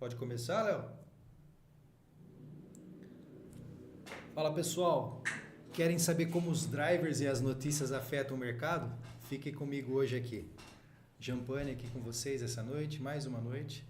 Pode começar, Léo? Fala pessoal, querem saber como os drivers e as notícias afetam o mercado? Fiquem comigo hoje aqui. Jampane aqui com vocês essa noite, mais uma noite.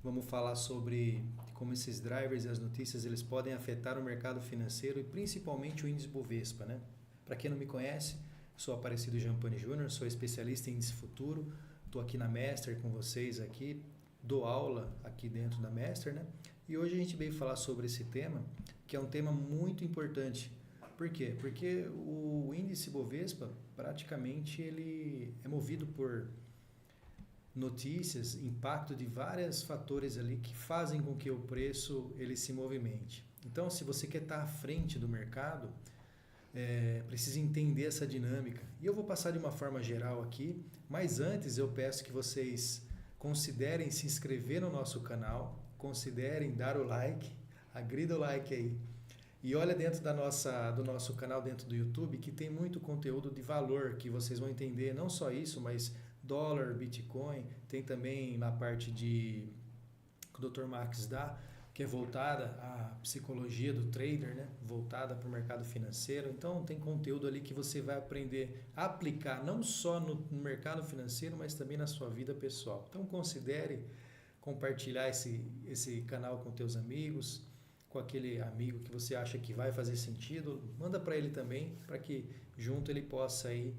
Vamos falar sobre como esses drivers e as notícias eles podem afetar o mercado financeiro e principalmente o índice Bovespa, né? Para quem não me conhece, sou Aparecido Jampane Júnior, sou especialista em índice futuro, estou aqui na Master com vocês aqui, dou aula aqui dentro da Master, né? E hoje a gente veio falar sobre esse tema, que é um tema muito importante. Por quê? Porque o índice Bovespa, praticamente, ele é movido por notícias, impacto de vários fatores ali que fazem com que o preço ele se movimente. Então, se você quer estar à frente do mercado, precisa entender essa dinâmica. E eu vou passar de uma forma geral aqui, mas antes eu peço que vocês considerem se inscrever no nosso canal, considerem dar o like, agrida o like aí. E olha dentro do nosso canal dentro do YouTube que tem muito conteúdo de valor que vocês vão entender, não só isso, mas dólar, Bitcoin, tem também na parte que o Dr. Max dá, que é voltada à psicologia do trader, né? Voltada para o mercado financeiro. Então tem conteúdo ali que você vai aprender a aplicar não só no mercado financeiro, mas também na sua vida pessoal. Então considere compartilhar esse canal com teus amigos, com aquele amigo que você acha que vai fazer sentido, manda para ele também, para que junto ele possa aí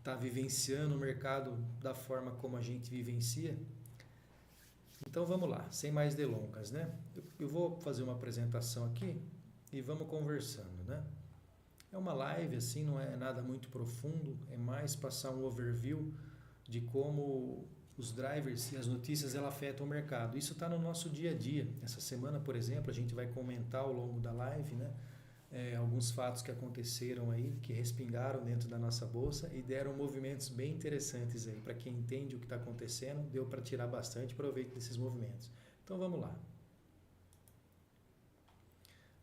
tá vivenciando o mercado da forma como a gente vivencia. Então vamos lá, sem mais delongas, né? Eu vou fazer uma apresentação aqui e vamos conversando, né? É uma live assim, não é nada muito profundo, é mais passar um overview de como os drivers e as notícias ela afetam o mercado. Isso está no nosso dia a dia. Essa semana, por exemplo, a gente vai comentar ao longo da live, né? Alguns fatos que aconteceram aí, que respingaram dentro da nossa bolsa e deram movimentos bem interessantes aí. Para quem entende o que está acontecendo, deu para tirar bastante proveito desses movimentos. Então vamos lá.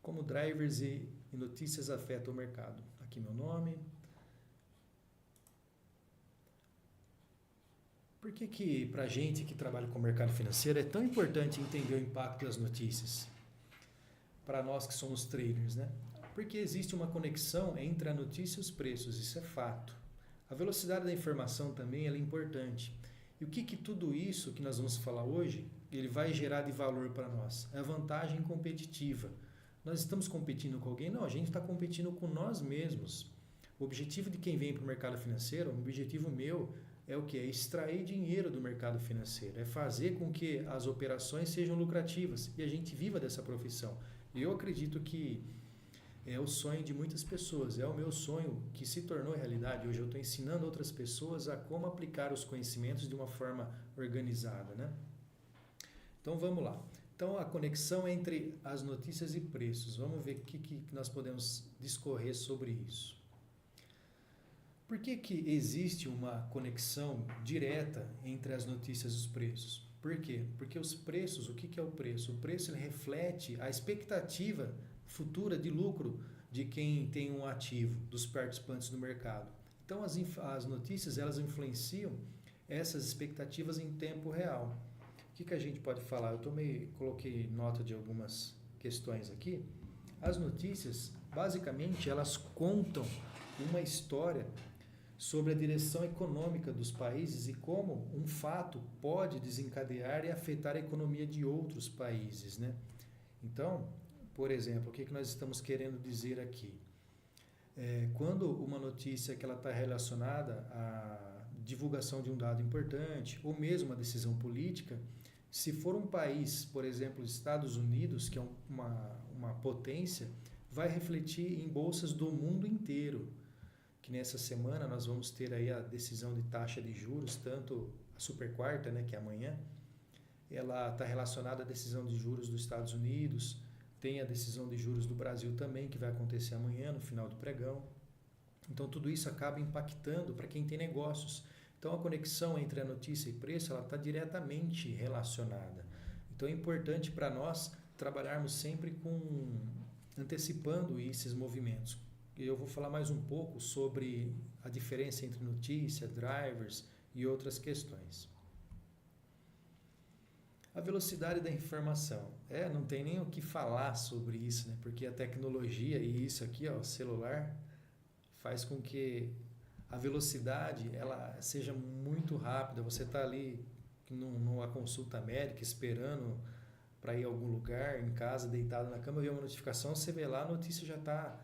Como drivers e notícias afetam o mercado. Aqui meu nome. Por que para a gente que trabalha com o mercado financeiro é tão importante entender o impacto das notícias? Para nós que somos traders, né? Porque existe uma conexão entre a notícia e os preços, isso é fato. A velocidade da informação também é importante. E o que tudo isso que nós vamos falar hoje, ele vai gerar de valor para nós? É a vantagem competitiva. Nós estamos competindo com alguém? Não, a gente está competindo com nós mesmos. O objetivo de quem vem para o mercado financeiro, o objetivo meu, é o que? É extrair dinheiro do mercado financeiro, é fazer com que as operações sejam lucrativas e a gente viva dessa profissão. Eu acredito que é o sonho de muitas pessoas, é o meu sonho que se tornou realidade. Hoje eu estou ensinando outras pessoas a como aplicar os conhecimentos de uma forma organizada, né? Então vamos lá. Então a conexão entre as notícias e preços. Vamos ver o que nós podemos discorrer sobre isso. Por que existe uma conexão direta entre as notícias e os preços? Por quê? Porque os preços, o que é o preço? O preço ele reflete a expectativa futura de lucro de quem tem um ativo, dos participantes do mercado. Então as notícias elas influenciam essas expectativas em tempo real. O que a gente pode falar? Coloquei nota de algumas questões aqui. As notícias, basicamente, elas contam uma história sobre a direção econômica dos países e como um fato pode desencadear e afetar a economia de outros países, né? Então, por exemplo, o que nós estamos querendo dizer aqui? Quando uma notícia que ela está relacionada à divulgação de um dado importante ou mesmo uma decisão política, se for um país, por exemplo, os Estados Unidos, que é uma potência, vai refletir em bolsas do mundo inteiro. Que nessa semana nós vamos ter aí a decisão de taxa de juros, tanto a super quarta, né, que é amanhã, ela está relacionada à decisão de juros dos Estados Unidos, tem a decisão de juros do Brasil também, que vai acontecer amanhã, no final do pregão. Então tudo isso acaba impactando para quem tem negócios. Então a conexão entre a notícia e preço, ela está diretamente relacionada. Então é importante para nós trabalharmos sempre antecipando esses movimentos. Eu vou falar mais um pouco sobre a diferença entre notícia, drivers e outras questões. A velocidade da informação. Não tem nem o que falar sobre isso, né? Porque a tecnologia e isso aqui, ó, o celular, faz com que a velocidade ela seja muito rápida. Você está ali numa consulta médica, esperando para ir a algum lugar, em casa, deitado na cama, vê uma notificação, você vê lá, a notícia já está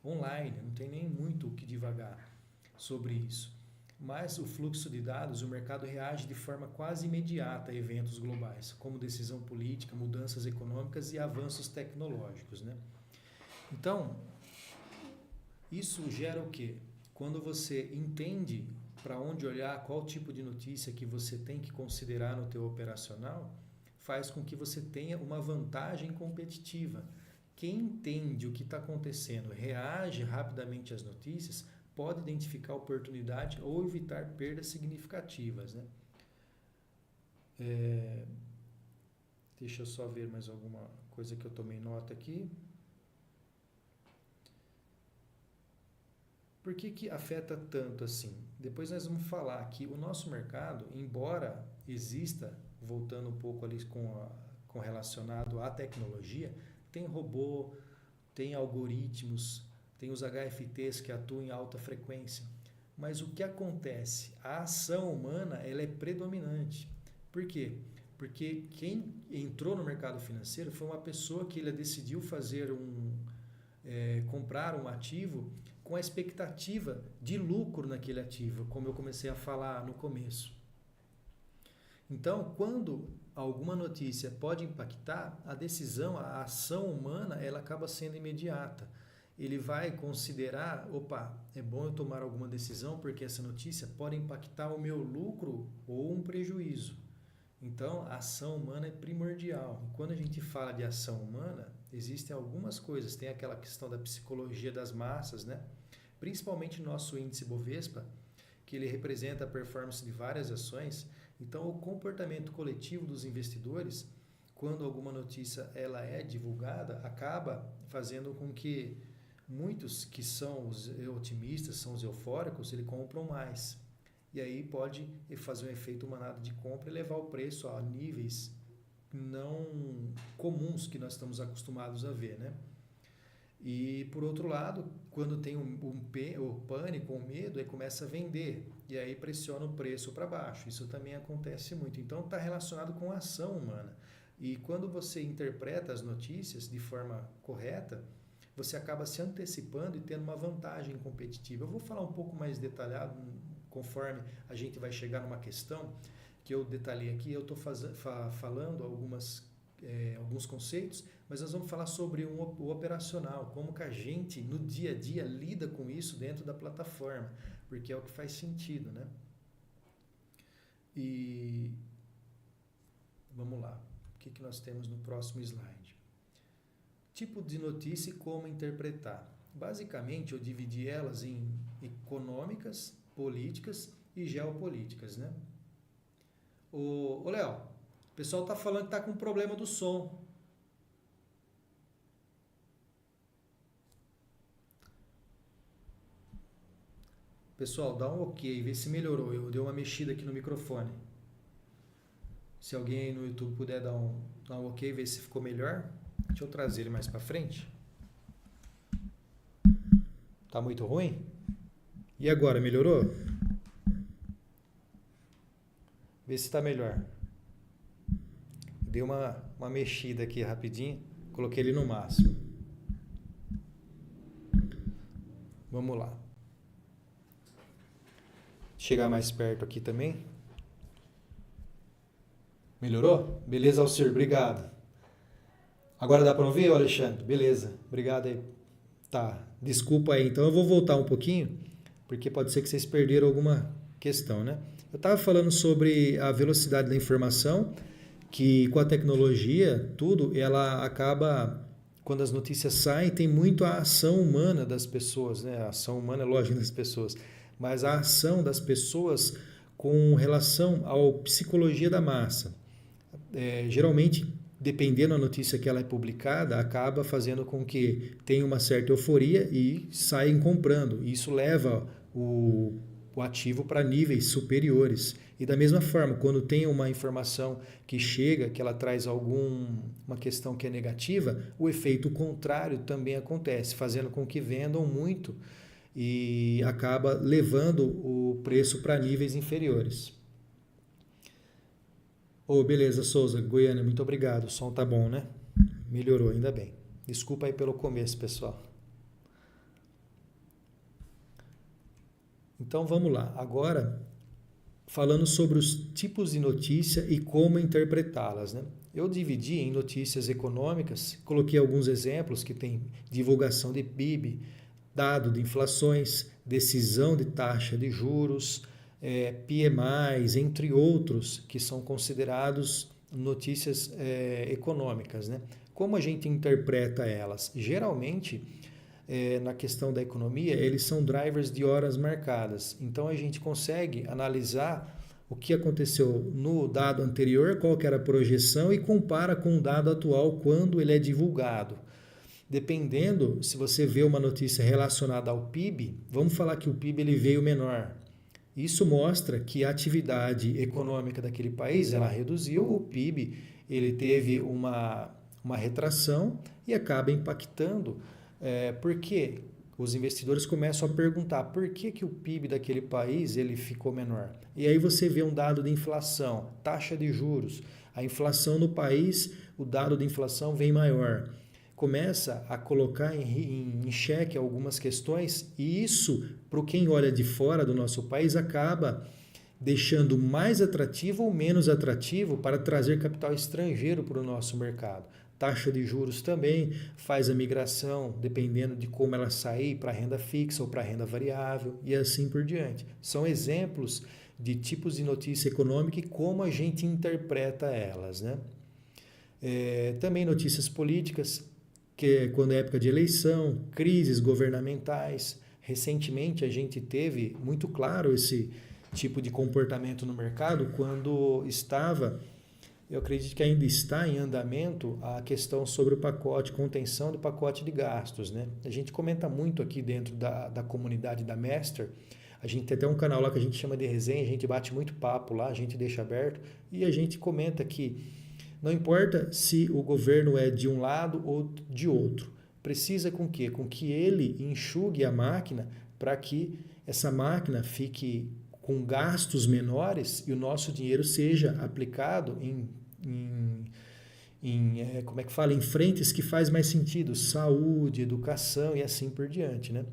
online, não tem nem muito o que divagar sobre isso. Mas o fluxo de dados, o mercado reage de forma quase imediata a eventos globais, como decisão política, mudanças econômicas e avanços tecnológicos, né? Então, isso gera o quê? Quando você entende para onde olhar, qual tipo de notícia que você tem que considerar no teu operacional, faz com que você tenha uma vantagem competitiva. Quem entende o que está acontecendo, reage rapidamente às notícias, pode identificar oportunidade ou evitar perdas significativas, né? Deixa eu só ver mais alguma coisa que eu tomei nota aqui. Por que afeta tanto assim? Depois nós vamos falar que o nosso mercado, embora exista, voltando um pouco ali com relacionado à tecnologia, tem robô, tem algoritmos, tem os HFTs que atuam em alta frequência. Mas o que acontece? A ação humana ela é predominante. Por quê? Porque quem entrou no mercado financeiro foi uma pessoa que ele decidiu fazer comprar um ativo com a expectativa de lucro naquele ativo, como eu comecei a falar no começo. Então, quando alguma notícia pode impactar, a decisão, a ação humana, ela acaba sendo imediata. Ele vai considerar, é bom eu tomar alguma decisão porque essa notícia pode impactar o meu lucro ou um prejuízo. Então, a ação humana é primordial. E quando a gente fala de ação humana, existem algumas coisas. Tem aquela questão da psicologia das massas, né? Principalmente o nosso índice Bovespa, que ele representa a performance de várias ações. Então, o comportamento coletivo dos investidores, quando alguma notícia ela é divulgada, acaba fazendo com que muitos que são os otimistas, são os eufóricos, eles compram mais. E aí pode fazer um efeito manada de compra e levar o preço a níveis não comuns que nós estamos acostumados a ver, né? E, por outro lado, quando tem o pânico, o medo, aí começa a vender e aí pressiona o preço para baixo. Isso também acontece muito. Então, está relacionado com a ação humana. E quando você interpreta as notícias de forma correta, você acaba se antecipando e tendo uma vantagem competitiva. Eu vou falar um pouco mais detalhado conforme a gente vai chegar numa questão que eu detalhei aqui. Eu estou falando alguns conceitos, mas nós vamos falar sobre o operacional, como que a gente no dia a dia lida com isso dentro da plataforma, porque é o que faz sentido, né? E vamos lá, o que nós temos no próximo slide? Tipo de notícia e como interpretar. Basicamente, eu dividi elas em econômicas, políticas e geopolíticas, né? Ô Léo, o pessoal está falando que está com problema do som. Pessoal, dá um ok, vê se melhorou. Eu dei uma mexida aqui no microfone. Se alguém aí no YouTube puder dar um ok, ver se ficou melhor. Deixa eu trazer ele mais para frente. Tá muito ruim? E agora, melhorou? Vê se está melhor. Dei uma mexida aqui rapidinho. Coloquei ele no máximo. Vamos lá. Chegar mais perto aqui também. Melhorou? Beleza, Alcir, obrigado. Agora dá para ouvir, Alexandre? Beleza, obrigado aí. Tá, desculpa aí. Então eu vou voltar um pouquinho, porque pode ser que vocês perderam alguma questão, né? Eu estava falando sobre a velocidade da informação, que com a tecnologia, tudo, ela acaba, quando as notícias saem, tem muito a ação humana das pessoas, né? A ação humana é lógico das pessoas, mas a ação das pessoas com relação à psicologia da massa. Geralmente, dependendo da notícia que ela é publicada, acaba fazendo com que tenha uma certa euforia e saem comprando. Isso leva o o ativo para níveis superiores. E da mesma forma, quando tem uma informação que chega, que ela traz uma questão que é negativa, o efeito contrário também acontece, fazendo com que vendam muito e acaba levando o preço para níveis inferiores. Beleza, Souza, Goiânia, muito obrigado. O som tá bom, né? Melhorou, ainda bem. Desculpa aí pelo começo, pessoal. Então vamos lá. Agora, falando sobre os tipos de notícia e como interpretá-las, né? Eu dividi em notícias econômicas, coloquei alguns exemplos que tem divulgação de PIB, dado de inflações, decisão de taxa de juros, PMIs, entre outros, que são considerados notícias econômicas, né? Como a gente interpreta elas? Geralmente, na questão da economia, eles são drivers de horas marcadas. Então, a gente consegue analisar o que aconteceu no dado anterior, qual que era a projeção, e compara com o dado atual quando ele é divulgado. Dependendo, se você vê uma notícia relacionada ao PIB, vamos falar que o PIB ele veio menor. Isso mostra que a atividade econômica daquele país ela reduziu, o PIB ele teve uma retração e acaba impactando, porque os investidores começam a perguntar por que o PIB daquele país ele ficou menor. E aí você vê um dado de inflação, taxa de juros, a inflação no país, o dado de inflação vem maior. Começa a colocar em xeque algumas questões e isso, para quem olha de fora do nosso país, acaba deixando mais atrativo ou menos atrativo para trazer capital estrangeiro para o nosso mercado. Taxa de juros também faz a migração, dependendo de como ela sair, para renda fixa ou para renda variável e assim por diante. São exemplos de tipos de notícia econômica e como a gente interpreta elas, né? Também notícias políticas, que é quando é época de eleição, crises governamentais. Recentemente a gente teve muito claro esse tipo de comportamento no mercado quando eu acredito que ainda está em andamento a questão sobre o pacote, contenção do pacote de gastos, né? A gente comenta muito aqui dentro da comunidade da Master, a gente tem até um canal lá que a gente chama de resenha, a gente bate muito papo lá, a gente deixa aberto e a gente comenta que não importa se o governo é de um lado ou de outro. Precisa com quê? Com que ele enxugue a máquina para que essa máquina fique com gastos menores e o nosso dinheiro seja aplicado em frentes que faz mais sentido, saúde, educação e assim por diante, né?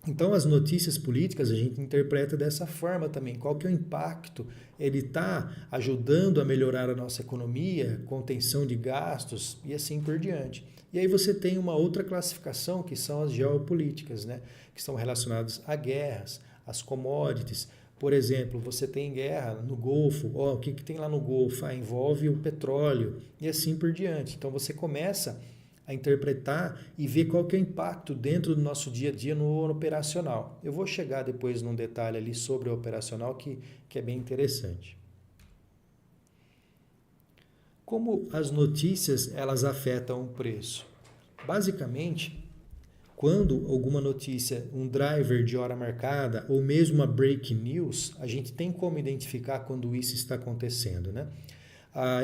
Então, as notícias políticas a gente interpreta dessa forma também. Qual que é o impacto? Ele está ajudando a melhorar a nossa economia, contenção de gastos e assim por diante. E aí você tem uma outra classificação que são as geopolíticas, né? Que estão relacionadas a guerras, às commodities. Por exemplo, você tem guerra no Golfo. O que tem lá no Golfo? Envolve o petróleo e assim por diante. Então, você começa a interpretar e ver qual que é o impacto dentro do nosso dia a dia no operacional. Eu vou chegar depois num detalhe ali sobre o operacional que é bem interessante. Como as notícias elas afetam o preço? Basicamente, quando alguma notícia, um driver de hora marcada ou mesmo uma break news, a gente tem como identificar quando isso está acontecendo, né?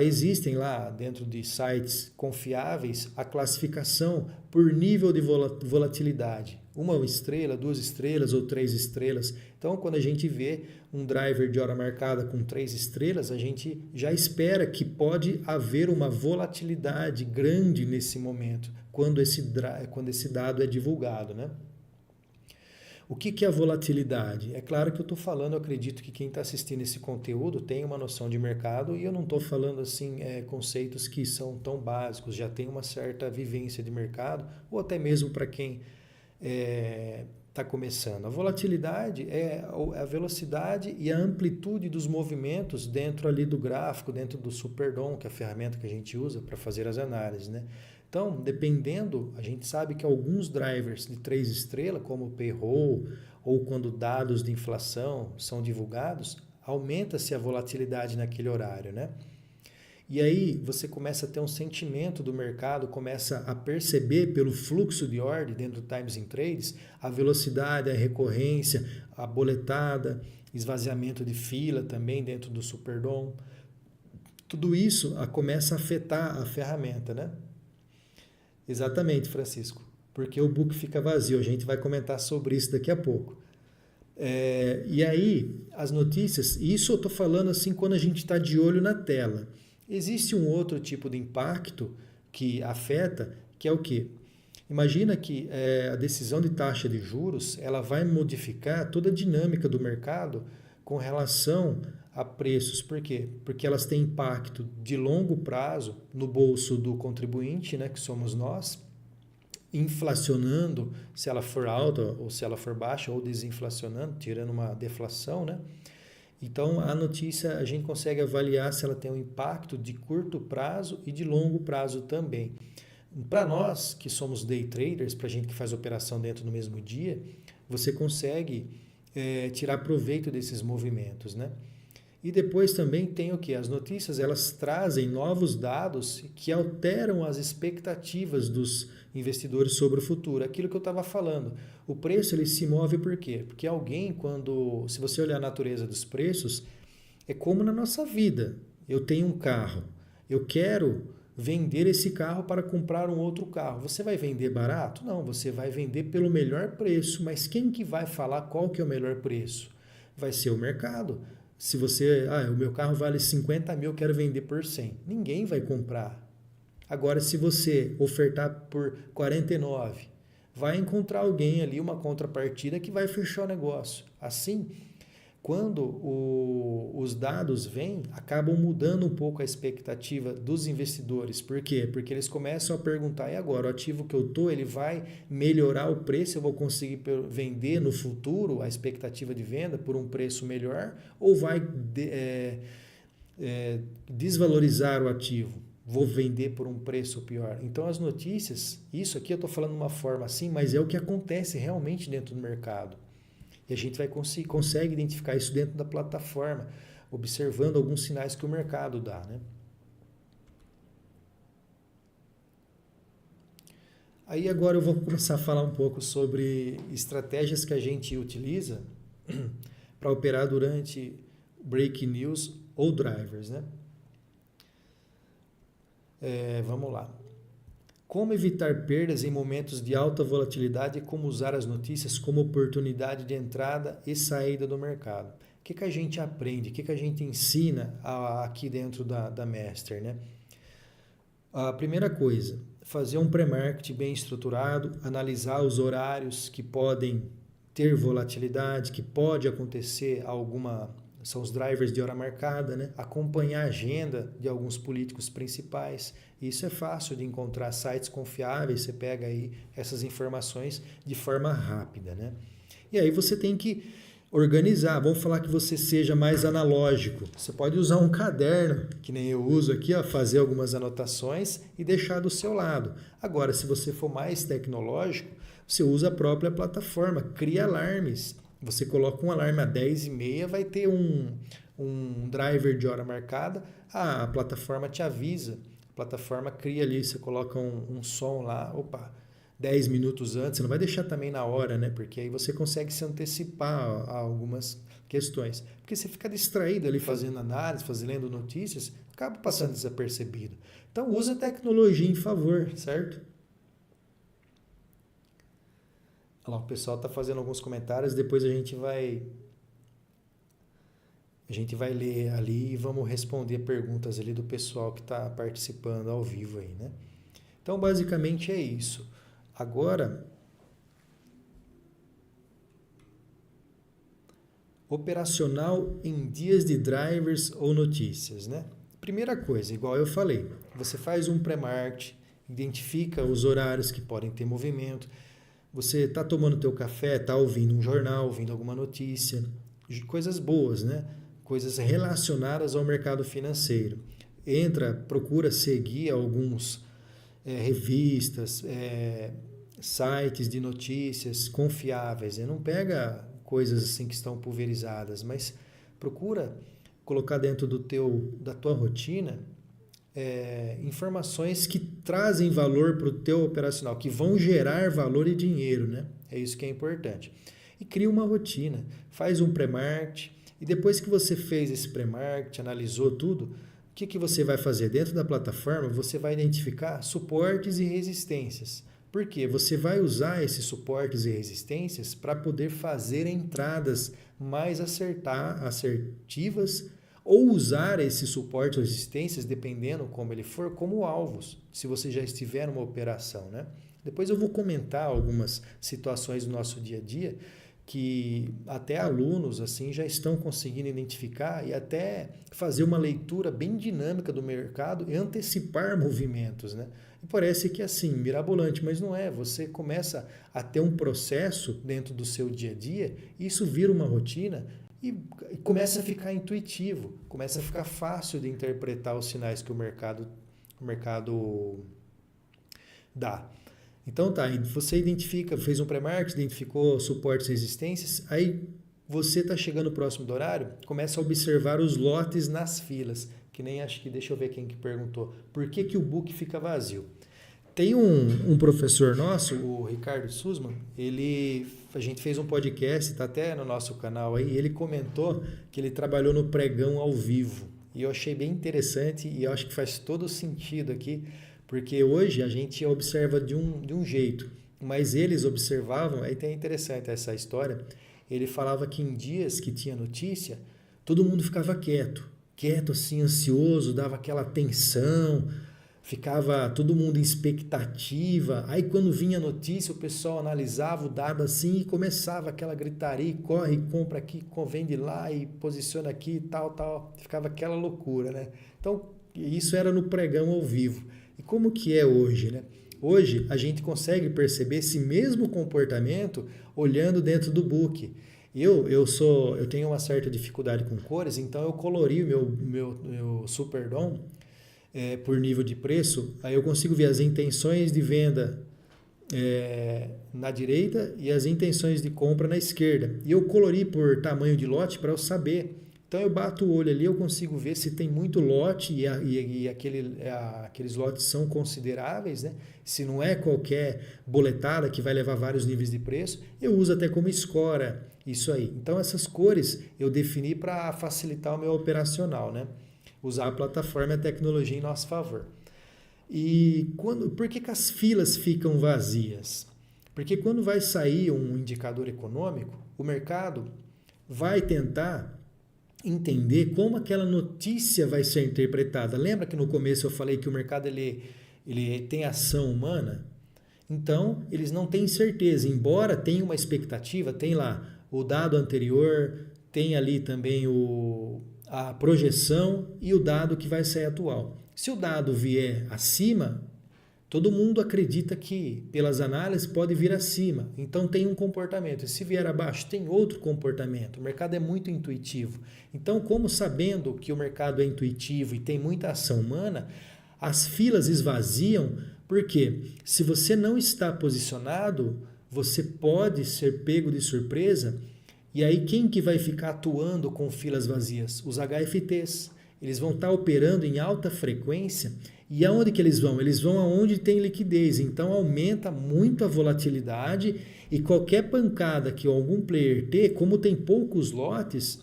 Existem lá dentro de sites confiáveis a classificação por nível de volatilidade. 1 estrela, 2 estrelas ou 3 estrelas. Então, quando a gente vê um driver de hora marcada com 3 estrelas, a gente já espera que pode haver uma volatilidade grande nesse momento, quando esse dado é divulgado, né? O que é a volatilidade? É claro que eu estou falando, eu acredito que quem está assistindo esse conteúdo tem uma noção de mercado e eu não estou falando assim conceitos que são tão básicos, já tem uma certa vivência de mercado ou até mesmo para quem está começando. A volatilidade é a velocidade e a amplitude dos movimentos dentro ali do gráfico, dentro do Superdom, que é a ferramenta que a gente usa para fazer as análises, né? Então, dependendo, a gente sabe que alguns drivers de 3 estrelas, como o payroll ou quando dados de inflação são divulgados, aumenta-se a volatilidade naquele horário, né? E aí você começa a ter um sentimento do mercado, começa a perceber pelo fluxo de ordem dentro do Times in Trades, a velocidade, a recorrência, a boletada, esvaziamento de fila também dentro do Superdom. Tudo isso começa a afetar a ferramenta, né? Exatamente, Francisco, porque o book fica vazio. A gente vai comentar sobre isso daqui a pouco. E aí, as notícias, isso eu estou falando assim quando a gente está de olho na tela. Existe um outro tipo de impacto que afeta, que é o quê? Imagina que a decisão de taxa de juros ela vai modificar toda a dinâmica do mercado com relação a preços. Por quê? Porque elas têm impacto de longo prazo no bolso do contribuinte, né, que somos nós, inflacionando se ela for alta ou se ela for baixa, ou desinflacionando, tirando uma deflação, né? Então, a notícia a gente consegue avaliar se ela tem um impacto de curto prazo e de longo prazo também. Para nós que somos day traders, para a gente que faz operação dentro do mesmo dia, você consegue tirar proveito desses movimentos, né? E depois também tem o que? As notícias elas trazem novos dados que alteram as expectativas dos investidores sobre o futuro. Aquilo que eu estava falando. O preço ele se move por quê? Porque alguém, se você olhar a natureza dos preços, é como na nossa vida. Eu tenho um carro, eu quero vender esse carro para comprar um outro carro. Você vai vender barato? Não, você vai vender pelo melhor preço. Mas quem que vai falar qual que é o melhor preço? Vai ser o mercado. Se você, o meu carro vale 50 mil, quero vender por 100. Ninguém vai comprar. Agora, se você ofertar por 49, vai encontrar alguém ali, uma contrapartida que vai fechar o negócio. Assim, quando os dados vêm, acabam mudando um pouco a expectativa dos investidores. Por quê? Porque eles começam a perguntar, e agora, o ativo que eu estou, ele vai melhorar o preço, eu vou conseguir vender no futuro a expectativa de venda por um preço melhor, ou vai desvalorizar o ativo? Vou vender por um preço pior. Então, as notícias, isso aqui eu estou falando de uma forma assim, mas é o que acontece realmente dentro do mercado. E a gente consegue identificar isso dentro da plataforma, observando alguns sinais que o mercado dá, né? Aí agora eu vou começar a falar um pouco sobre estratégias que a gente utiliza para operar durante break news ou drivers, né? Vamos lá. Como evitar perdas em momentos de alta volatilidade e como usar as notícias como oportunidade de entrada e saída do mercado. O que a gente aprende? O que a gente ensina aqui dentro da Master, né? A primeira coisa, fazer um pré-market bem estruturado, analisar os horários que podem ter volatilidade, que pode acontecer são os drivers de hora marcada, né? Acompanhar a agenda de alguns políticos principais. Isso é fácil de encontrar sites confiáveis, você pega aí essas informações de forma rápida, né? E aí você tem que organizar, vamos falar que você seja mais analógico. Você pode usar um caderno, que nem eu uso aqui, fazer algumas anotações e deixar do seu lado. Agora, se você for mais tecnológico, você usa a própria plataforma, cria alarmes. Você coloca um alarme às 10h30, vai ter um driver de hora marcada, a plataforma te avisa. A plataforma cria ali, você coloca um som lá, 10 minutos antes, você não vai deixar também na hora, né? Porque aí você consegue se antecipar a algumas questões. Porque você fica distraído ali fazendo análise, lendo notícias, acaba passando desapercebido. Então, usa a tecnologia em favor, certo? Olha lá, o pessoal está fazendo alguns comentários, depois a gente vai ler ali e vamos responder perguntas ali do pessoal que está participando ao vivo aí, né? Então, basicamente é isso. Agora, operacional em dias de drivers ou notícias, né? Primeira coisa, igual eu falei, você faz um pré-market, identifica os horários que podem ter movimento. Você está tomando teu café, está ouvindo um jornal, ouvindo alguma notícia, coisas boas, né? Coisas relacionadas ao mercado financeiro. Procura seguir alguns revistas, sites de notícias confiáveis. Não pega coisas assim que estão pulverizadas, mas procura colocar dentro da tua rotina informações que trazem valor para o teu operacional, que vão gerar valor e dinheiro, né? É isso que é importante. E cria uma rotina, faz um pré-market, e depois que você fez esse pré-market, analisou tudo, o que você vai fazer? Dentro da plataforma, você vai identificar suportes e resistências. Por quê? Você vai usar esses suportes e resistências para poder fazer entradas mais assertivas, ou usar esses suportes ou resistências, dependendo como ele for, como alvos, se você já estiver numa operação, né? Depois eu vou comentar algumas situações do nosso dia a dia que até alunos assim já estão conseguindo identificar e até fazer uma leitura bem dinâmica do mercado e antecipar movimentos, né? E parece que assim, mirabolante, mas não é. Você começa a ter um processo dentro do seu dia a dia, e isso vira uma rotina e começa a ficar intuitivo, começa a ficar fácil de interpretar os sinais que o mercado dá. Então tá, você identifica, fez um pré-market, identificou suportes e resistências, aí você está chegando próximo do horário, começa a observar os lotes nas filas, que nem acho que, deixa eu ver quem que perguntou, por que o book fica vazio? Tem um professor nosso, o Ricardo Sussman, a gente fez um podcast, está até no nosso canal aí, ele comentou que ele trabalhou no pregão ao vivo, e eu achei bem interessante e eu acho que faz todo sentido aqui, porque hoje a gente observa de um jeito, mas eles observavam, aí é interessante essa história, ele falava que em dias que tinha notícia, todo mundo ficava quieto assim, ansioso, dava aquela tensão, ficava todo mundo em expectativa, aí quando vinha a notícia o pessoal analisava o dado assim e começava aquela gritaria, corre, compra aqui, vende lá e posiciona aqui e tal, ficava aquela loucura, né? Então isso era no pregão ao vivo. E como que é hoje, né? Hoje a gente consegue perceber esse mesmo comportamento olhando dentro do book. Eu tenho uma certa dificuldade com cores, então eu colori o meu Superdom por nível de preço, aí eu consigo ver as intenções de venda na direita e as intenções de compra na esquerda. E eu colori por tamanho de lote para eu saber. Então eu bato o olho ali, eu consigo ver se tem muito lote e aqueles lotes são consideráveis, né? Se não é qualquer boletada que vai levar vários níveis de preço, eu uso até como escora isso aí. Então essas cores eu defini para facilitar o meu operacional, né? Usar a plataforma e a tecnologia em nosso favor. E por que as filas ficam vazias? Porque quando vai sair um indicador econômico, o mercado vai tentar entender como aquela notícia vai ser interpretada. Lembra que no começo eu falei que o mercado ele tem ação humana? Então, eles não têm certeza, embora tenha uma expectativa, tem lá o dado anterior, tem ali também a projeção e o dado que vai sair atual. Se o dado vier acima, todo mundo acredita que, pelas análises, pode vir acima. Então tem um comportamento. E se vier abaixo, tem outro comportamento. O mercado é muito intuitivo. Então, como sabendo que o mercado é intuitivo e tem muita ação humana, as filas esvaziam, porque se você não está posicionado, você pode ser pego de surpresa. E aí quem que vai ficar atuando com filas vazias? Os HFTs. Eles vão estar operando em alta frequência. E aonde que eles vão? Eles vão aonde tem liquidez, então aumenta muito a volatilidade e qualquer pancada que algum player ter, como tem poucos lotes,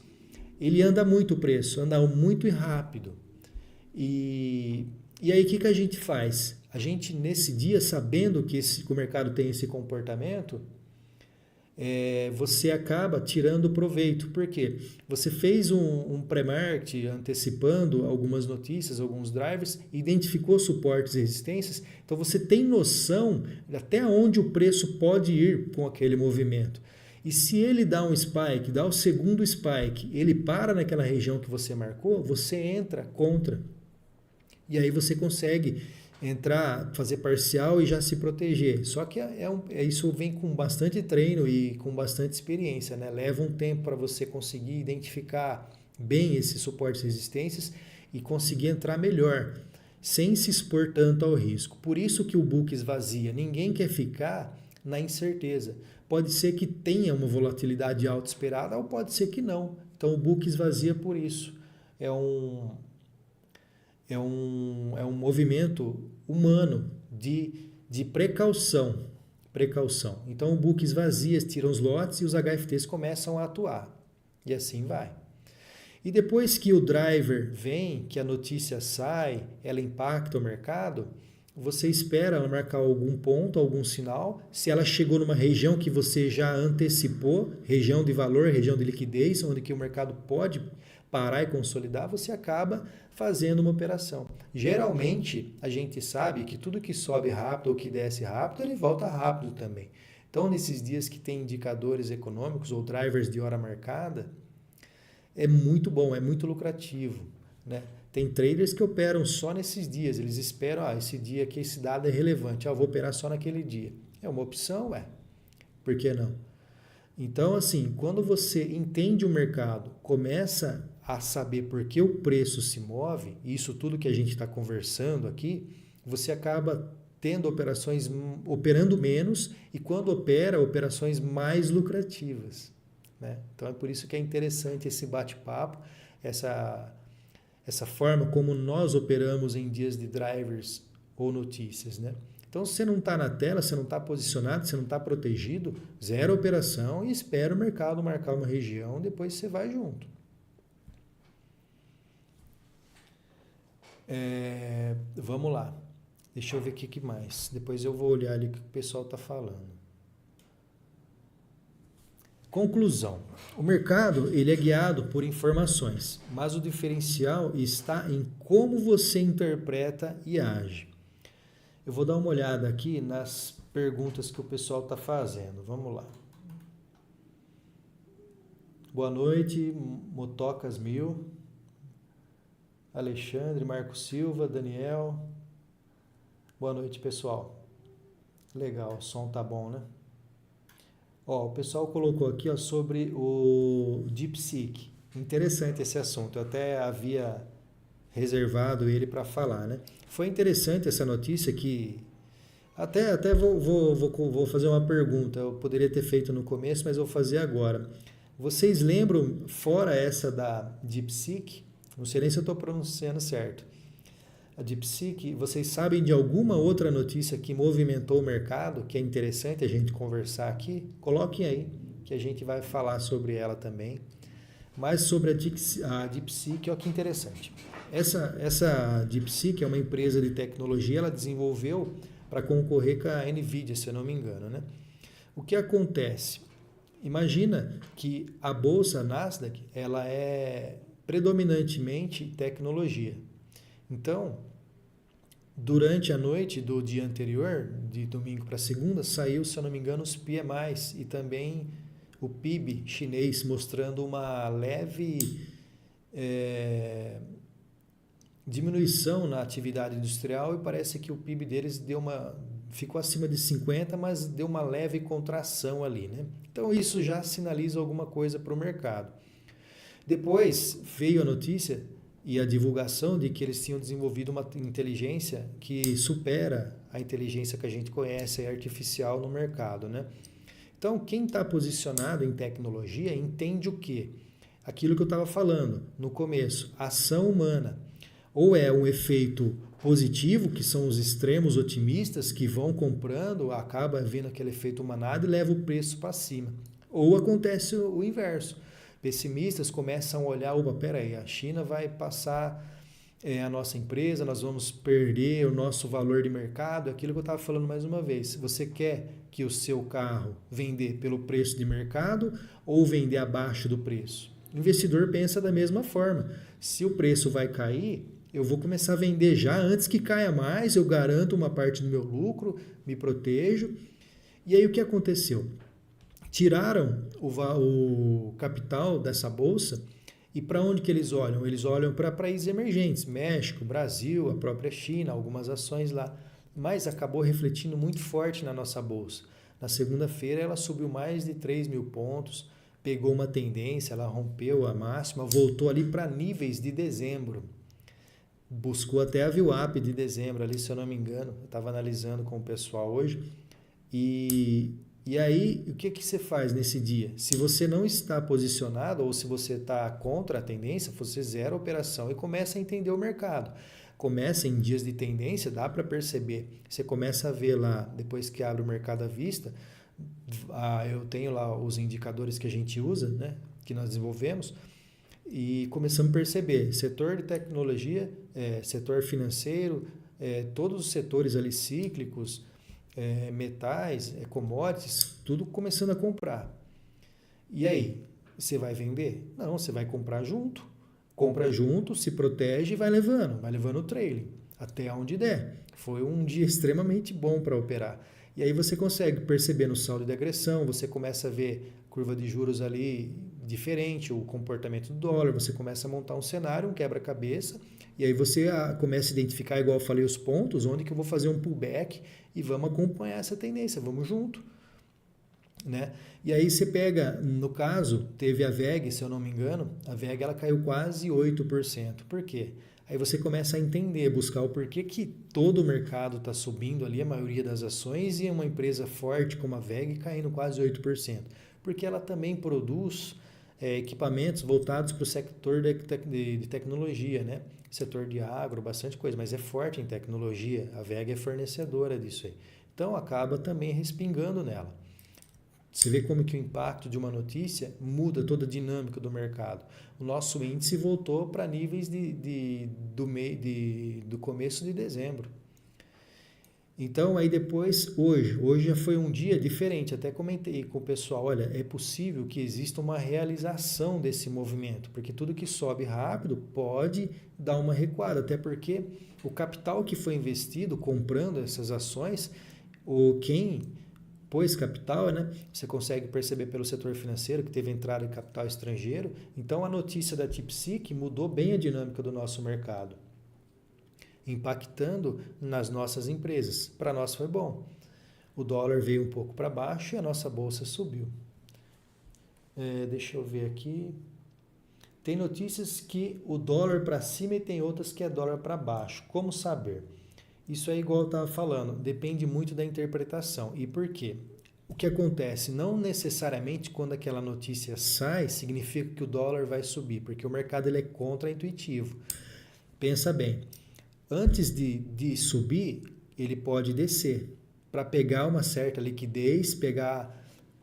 ele anda muito o preço, anda muito rápido. E aí o que a gente faz? A gente nesse dia, sabendo que o mercado tem esse comportamento, você acaba tirando proveito. Por quê? Você fez um pré-market antecipando algumas notícias, alguns drivers, identificou suportes e resistências, então você tem noção até onde o preço pode ir com aquele movimento. E se ele dá um spike, dá o segundo spike, ele para naquela região que você marcou, você entra contra. E aí você consegue entrar, fazer parcial e já se proteger. Só que isso vem com bastante treino e com bastante experiência, né? Leva um tempo para você conseguir identificar bem esses suportes e resistências e conseguir entrar melhor, sem se expor tanto ao risco. Por isso que o book esvazia. Ninguém quer ficar na incerteza. Pode ser que tenha uma volatilidade alta esperada ou pode ser que não. Então o book esvazia por isso. é um movimento humano de precaução. Então o book esvazia, tira os lotes e os HFTs começam a atuar. E assim vai. E depois que o driver vem, que a notícia sai, ela impacta o mercado, você espera ela marcar algum ponto, algum sinal. Se ela chegou numa região que você já antecipou, região de valor, região de liquidez, onde que o mercado pode parar e consolidar, você acaba fazendo uma operação. Geralmente, a gente sabe que tudo que sobe rápido ou que desce rápido, ele volta rápido também. Então, nesses dias que tem indicadores econômicos ou drivers de hora marcada, é muito bom, é muito lucrativo, né? Tem traders que operam só nesses dias, eles esperam, esse dia aqui, esse dado é relevante, eu vou operar só naquele dia. É uma opção, por que não? Então, assim, quando você entende o mercado, começa a saber por que o preço se move, isso tudo que a gente está conversando aqui, você acaba tendo operações, operando menos e quando opera, operações mais lucrativas, né? Então é por isso que é interessante esse bate-papo, essa forma como nós operamos em dias de drivers ou notícias, né? Então, se você não está na tela, você não está posicionado, você não está protegido, zero operação e espera o mercado marcar uma região, depois você vai junto. Vamos lá. Deixa eu ver o que mais. Depois eu vou olhar ali o que o pessoal está falando. Conclusão. O mercado ele é guiado por informações, mas o diferencial está em como você interpreta e age. Eu vou dar uma olhada aqui nas perguntas que o pessoal está fazendo. Vamos lá. Boa noite, Motocas 1000. Alexandre, Marco Silva, Daniel. Boa noite, pessoal. Legal, o som tá bom, né? O pessoal colocou aqui sobre o DeepSeek. Interessante esse assunto. Eu até havia reservado ele para falar, né? Foi interessante essa notícia que... Até vou fazer uma pergunta. Eu poderia ter feito no começo, mas vou fazer agora. Vocês lembram, fora essa da DeepSeek, não sei nem se eu estou pronunciando certo, a DeepSeek, vocês sabem de alguma outra notícia que movimentou o mercado, que é interessante a gente conversar aqui? Coloquem aí, que a gente vai falar sobre ela também. Mas sobre a DeepSeek, olha que interessante. Essa DeepSeek é uma empresa de tecnologia, ela desenvolveu para concorrer com a NVIDIA, se eu não me engano, né? O que acontece? Imagina que a bolsa Nasdaq, ela é predominantemente tecnologia. Então, durante a noite do dia anterior, de domingo para segunda, saiu, se eu não me engano, os PMIs e também o PIB chinês, mostrando uma leve diminuição na atividade industrial e parece que o PIB deles ficou acima de 50, mas deu uma leve contração ali, né? Então isso já sinaliza alguma coisa para o mercado. Depois veio a notícia e a divulgação de que eles tinham desenvolvido uma inteligência que supera a inteligência que a gente conhece, artificial no mercado, né? Então, quem está posicionado em tecnologia entende o quê? Aquilo que eu estava falando no começo, ação humana. Ou é um efeito positivo, que são os extremos otimistas que vão comprando, acaba vindo aquele efeito manada e leva o preço para cima. Ou acontece o inverso. Pessimistas começam a olhar, peraí, a China vai passar a nossa empresa, nós vamos perder o nosso valor de mercado, aquilo que eu estava falando mais uma vez. Se você quer que o seu carro vender pelo preço de mercado ou vender abaixo do preço? O investidor pensa da mesma forma. Se o preço vai cair, eu vou começar a vender já antes que caia mais, eu garanto uma parte do meu lucro, me protejo. E aí o que aconteceu? Tiraram o capital dessa bolsa e para onde que eles olham? Eles olham para países emergentes, México, Brasil, a própria China, algumas ações lá, mas acabou refletindo muito forte na nossa bolsa. Na segunda-feira ela subiu mais de 3.000 pontos, pegou uma tendência, ela rompeu a máxima, voltou ali para níveis de dezembro. Buscou até a VWAP de dezembro ali, se eu não me engano, eu estava analisando com o pessoal hoje, e aí, o que você faz nesse dia? Se você não está posicionado ou se você está contra a tendência, você zera a operação e começa a entender o mercado. começa em dias de tendência, dá para perceber. Você começa a ver lá, depois que abre o mercado à vista, eu tenho lá os indicadores que a gente usa, né, que nós desenvolvemos, e começamos a perceber setor de tecnologia, setor financeiro, todos os setores ali cíclicos, metais, commodities, tudo começando a comprar. E aí, você vai vender? Não, você vai comprar junto. Compra junto, se protege e vai levando o trailing até onde der. Foi um dia extremamente bom para operar. E aí você consegue perceber no saldo de agressão, você começa a ver curva de juros ali diferente, o comportamento do dólar, você começa a montar um cenário, um quebra-cabeça, e aí você começa a identificar, igual eu falei, os pontos, onde que eu vou fazer um pullback e vamos acompanhar essa tendência, vamos junto. Né? E aí você pega, no caso, teve a VEG, se eu não me engano, a VEG ela caiu quase 8%. Por quê? Aí você começa a entender, buscar o porquê que todo o mercado está subindo ali, a maioria das ações, e uma empresa forte como a VEG caindo quase 8%. Porque ela também produz equipamentos voltados para o setor de tecnologia, né? Setor de agro, bastante coisa, mas é forte em tecnologia, a VEG é fornecedora disso aí. Então acaba também respingando nela. Você vê como que o impacto de uma notícia muda toda a dinâmica do mercado. O nosso índice voltou para níveis do começo de dezembro. Então, aí depois, hoje já foi um dia diferente. Até comentei com o pessoal, olha, é possível que exista uma realização desse movimento, porque tudo que sobe rápido pode dar uma recuada, até porque o capital que foi investido comprando essas ações, quem pôs capital, né? Você consegue perceber pelo setor financeiro que teve entrada de capital estrangeiro. Então, a notícia da TIPSIC mudou bem a dinâmica do nosso mercado, impactando nas nossas empresas. Para nós foi bom. O dólar veio um pouco para baixo e a nossa bolsa subiu. Deixa eu ver aqui. Tem notícias que o dólar para cima e tem outras que é dólar para baixo. Como saber? Isso é igual eu estava falando, depende muito da interpretação. E por quê? O que acontece? Não necessariamente quando aquela notícia sai, significa que o dólar vai subir, porque o mercado ele é contra-intuitivo. Pensa bem, antes de subir, ele pode descer, para pegar uma certa liquidez,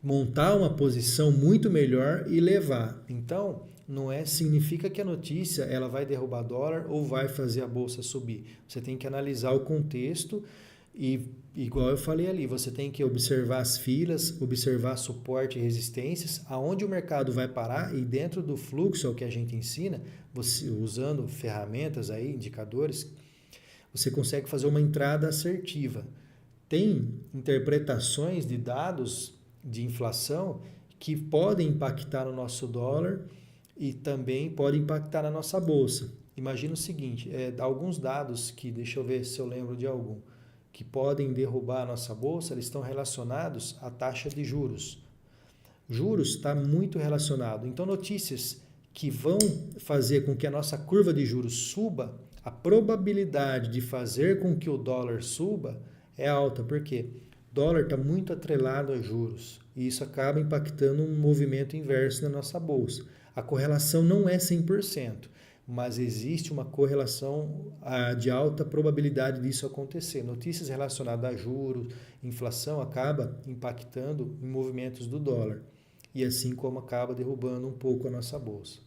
montar uma posição muito melhor e levar. Então, não significa que a notícia ela vai derrubar dólar ou vai fazer a bolsa subir. Você tem que analisar o contexto e, igual eu falei ali, você tem que observar as filas, observar suporte e resistências, aonde o mercado vai parar, e dentro do fluxo, é o que a gente ensina, você usando ferramentas aí, indicadores, você consegue fazer uma entrada assertiva. Tem interpretações de dados de inflação que podem impactar no nosso dólar e também pode impactar na nossa bolsa. Imagina o seguinte, alguns dados que, deixa eu ver se eu lembro de algum, que podem derrubar a nossa bolsa, eles estão relacionados à taxa de juros. Juros está muito relacionado. Então, notícias que vão fazer com que a nossa curva de juros suba, a probabilidade de fazer com que o dólar suba é alta. Por quê? O dólar está muito atrelado a juros e isso acaba impactando um movimento inverso na nossa bolsa. A correlação não é 100%, mas existe uma correlação de alta probabilidade disso acontecer. Notícias relacionadas a juros, inflação, acaba impactando em movimentos do dólar. E assim como acaba derrubando um pouco a nossa bolsa.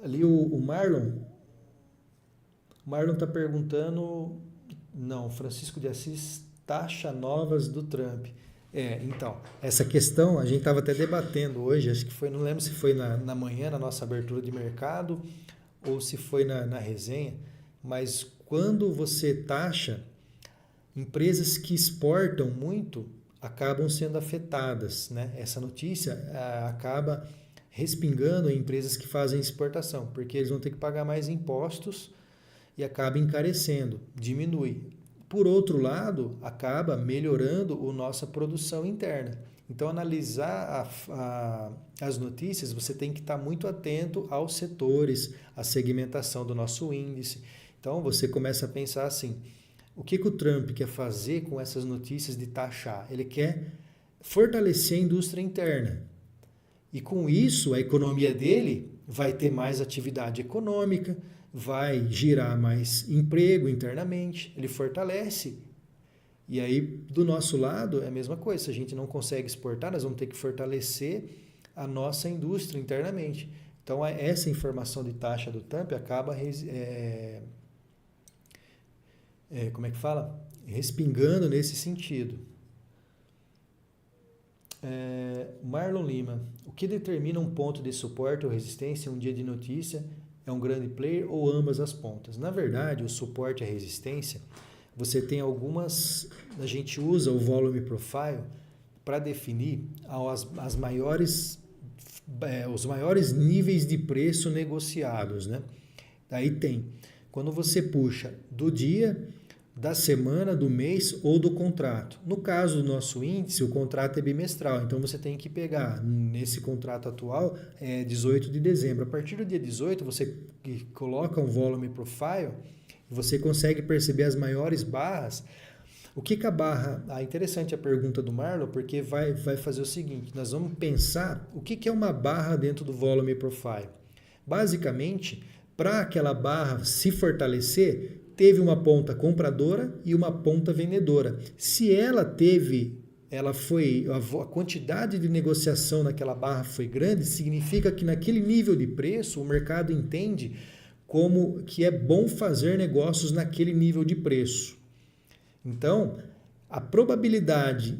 Ali o Marlon está perguntando, não, Francisco de Assis, taxa novas do Trump. Então, essa questão a gente estava até debatendo hoje, acho que foi, não lembro se foi na manhã, na nossa abertura de mercado, ou se foi na resenha, mas quando você taxa, empresas que exportam muito acabam sendo afetadas, né? Essa notícia acaba respingando em empresas que fazem exportação, porque eles vão ter que pagar mais impostos e acaba encarecendo, diminui. Por outro lado, acaba melhorando a nossa produção interna. Então, analisar as notícias, você tem que estar muito atento aos setores, à segmentação do nosso índice. Então, você começa a pensar assim, o que o Trump quer fazer com essas notícias de taxar? Ele quer fortalecer a indústria interna. E com isso, a economia dele vai ter mais atividade econômica, vai girar mais emprego internamente, ele fortalece. E aí, do nosso lado, é a mesma coisa. Se a gente não consegue exportar, nós vamos ter que fortalecer a nossa indústria internamente. Então, essa informação de taxa do TAMP acaba, como é que fala? Respingando nesse sentido. Marlon Lima, o que determina um ponto de suporte ou resistência em um dia de notícia? É um grande player ou ambas as pontas? Na verdade, o suporte e a resistência, você tem algumas... A gente usa o volume profile para definir os maiores níveis de preço negociados, né? Daí tem, quando você puxa do dia, da semana, do mês ou do contrato. No caso do nosso índice, o contrato é bimestral, então você tem que pegar, nesse contrato atual, 18 de dezembro. A partir do dia 18, você coloca um volume profile, você consegue perceber as maiores barras. O que a barra... interessante a pergunta do Marlon, porque vai fazer o seguinte, nós vamos pensar o que é uma barra dentro do volume profile. Basicamente, para aquela barra se fortalecer, teve uma ponta compradora e uma ponta vendedora. Se a quantidade de negociação naquela barra foi grande, significa que naquele nível de preço o mercado entende como que é bom fazer negócios naquele nível de preço. Então, a probabilidade,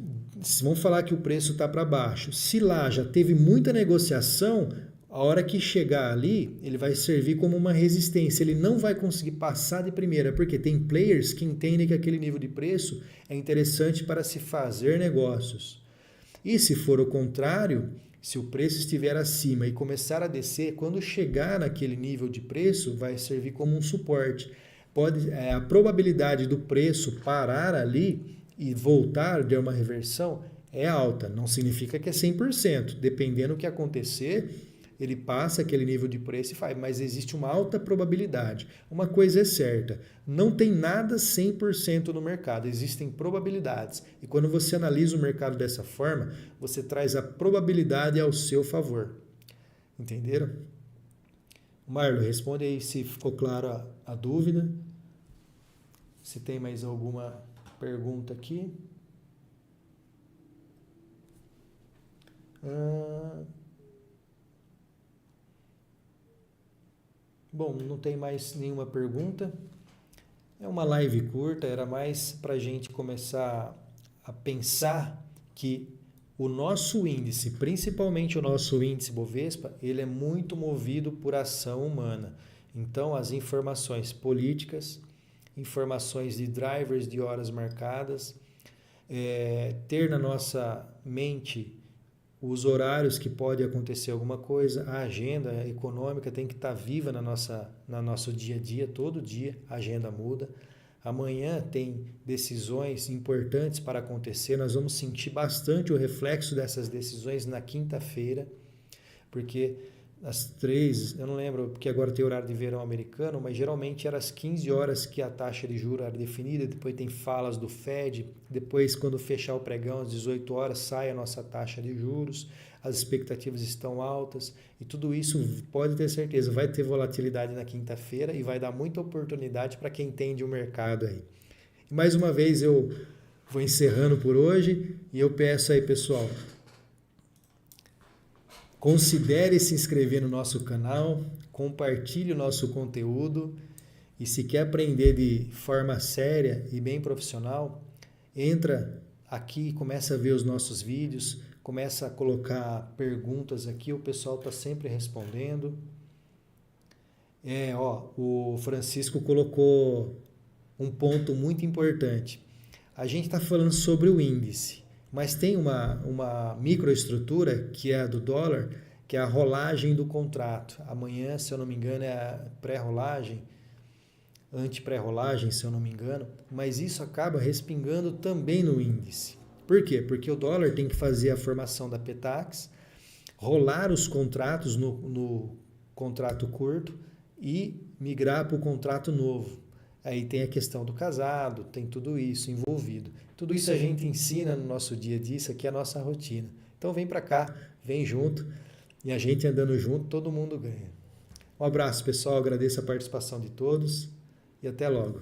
vamos falar que o preço está para baixo, se lá já teve muita negociação, a hora que chegar ali, ele vai servir como uma resistência. Ele não vai conseguir passar de primeira, porque tem players que entendem que aquele nível de preço é interessante para se fazer negócios. E se for o contrário, se o preço estiver acima e começar a descer, quando chegar naquele nível de preço, vai servir como um suporte. A probabilidade do preço parar ali e voltar de uma reversão é alta. Não significa que é 100%. Dependendo do que acontecer, ele passa aquele nível de preço e faz, mas existe uma alta probabilidade. Uma coisa é certa, não tem nada 100% no mercado, existem probabilidades. E quando você analisa o mercado dessa forma, você traz a probabilidade ao seu favor. Entenderam? Marlon, responde aí se ficou claro a dúvida. Se tem mais alguma pergunta aqui. Bom, não tem mais nenhuma pergunta. É uma live curta, era mais para a gente começar a pensar que o nosso índice, principalmente o nosso índice Bovespa, ele é muito movido por ação humana. Então, as informações políticas, informações de drivers de horas marcadas, ter na nossa mente os horários que pode acontecer alguma coisa, a agenda econômica tem que estar viva no nosso dia a dia, todo dia a agenda muda. Amanhã tem decisões importantes para acontecer, nós vamos sentir bastante o reflexo dessas decisões na quinta-feira, porque às 3, eu não lembro, porque agora tem horário de verão americano, mas geralmente era às 15 horas que a taxa de juros era definida, depois tem falas do Fed, depois quando fechar o pregão às 18 horas sai a nossa taxa de juros, as expectativas estão altas e tudo isso pode ter certeza, vai ter volatilidade na quinta-feira e vai dar muita oportunidade para quem entende o mercado aí. E mais uma vez eu vou encerrando por hoje e eu peço aí, pessoal, considere se inscrever no nosso canal, compartilhe o nosso conteúdo e se quer aprender de forma séria e bem profissional, entra aqui, começa a ver os nossos vídeos, começa a colocar perguntas aqui, o pessoal está sempre respondendo. O Francisco colocou um ponto muito importante. A gente está falando sobre o índice, mas tem uma microestrutura que é a do dólar, que é a rolagem do contrato. Amanhã, se eu não me engano, é a pré-rolagem, anti-pré-rolagem, se eu não me engano, mas isso acaba respingando também no índice. Por quê? Porque o dólar tem que fazer a formação da PETAX, rolar os contratos no contrato curto e migrar para o contrato novo. Aí tem a questão do casado, tem tudo isso envolvido. Tudo isso a gente ensina no nosso dia a dia, isso aqui é a nossa rotina. Então vem para cá, vem junto E a gente andando junto, todo mundo ganha. Um abraço, pessoal. Agradeço a participação de todos e até logo.